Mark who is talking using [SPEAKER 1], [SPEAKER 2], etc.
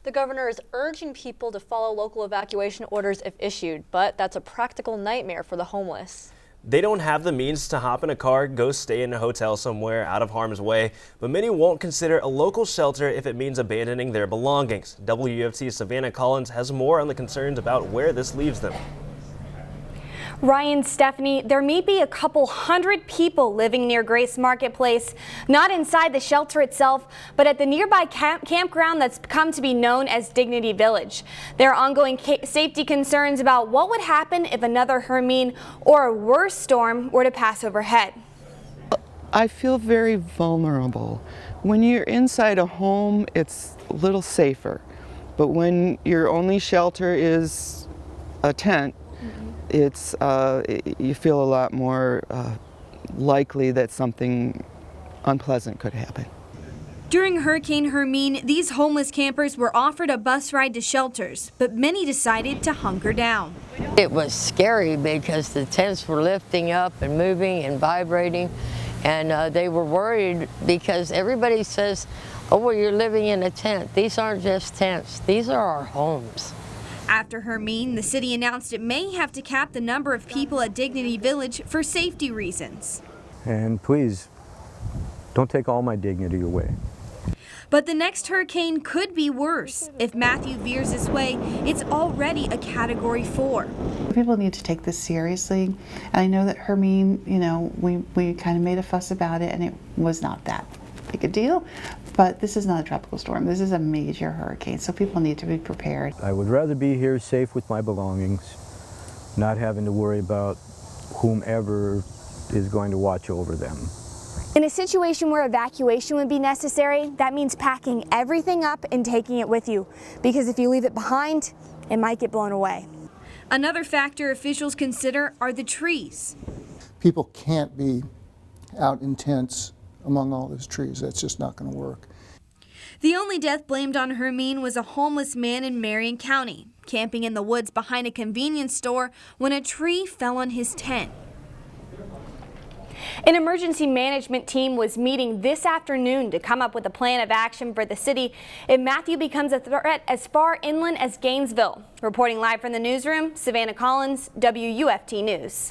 [SPEAKER 1] The governor is urging people to follow local evacuation orders if issued, but that's a practical nightmare for the homeless.
[SPEAKER 2] They don't have the means to hop in a car, go stay in a hotel somewhere out of harm's way, but many won't consider a local shelter if it means abandoning their belongings. WUFT's Savannah Collins has more on the concerns about where this leaves them.
[SPEAKER 3] Ryan, Stephanie, there may be a couple hundred people living near Grace Marketplace, not inside the shelter itself, but at the nearby campground that's come to be known as Dignity Village. There are ongoing safety concerns about what would happen if another Hermine or a worse storm were to pass overhead.
[SPEAKER 4] I feel very vulnerable. When you're inside a home, it's a little safer, but when your only shelter is a tent, it's you feel a lot more likely that something unpleasant could happen.
[SPEAKER 3] During Hurricane Hermine, these homeless campers were offered a bus ride to shelters, but many decided to hunker down.
[SPEAKER 5] It was scary because the tents were lifting up and moving and vibrating, and they were worried because everybody says, oh, well, you're living in a tent. These aren't just tents, these are our homes.
[SPEAKER 3] After Hermine, the city announced it may have to cap the number of people at Dignity Village for safety reasons.
[SPEAKER 6] And please, don't take all my dignity away.
[SPEAKER 3] But the next hurricane could be worse. If Matthew veers this way, it's already a Category 4.
[SPEAKER 7] People need to take this seriously. And I know that Hermine, you know, we kind of made a fuss about it and it was not that big a deal. But this is not a tropical storm. This is a major hurricane, so people need to be prepared.
[SPEAKER 6] I would rather be here safe with my belongings, not having to worry about whomever is going to watch over them.
[SPEAKER 3] In a situation where evacuation would be necessary, that means packing everything up and taking it with you, because if you leave it behind, it might get blown away. Another factor officials consider are the trees.
[SPEAKER 8] People can't be out in tents among all those trees. That's just not going to work.
[SPEAKER 3] The only death blamed on Hermine was a homeless man in Marion County, camping in the woods behind a convenience store when a tree fell on his tent. An emergency management team was meeting this afternoon to come up with a plan of action for the city if Matthew becomes a threat as far inland as Gainesville. Reporting live from the newsroom, Savannah Collins, WUFT News.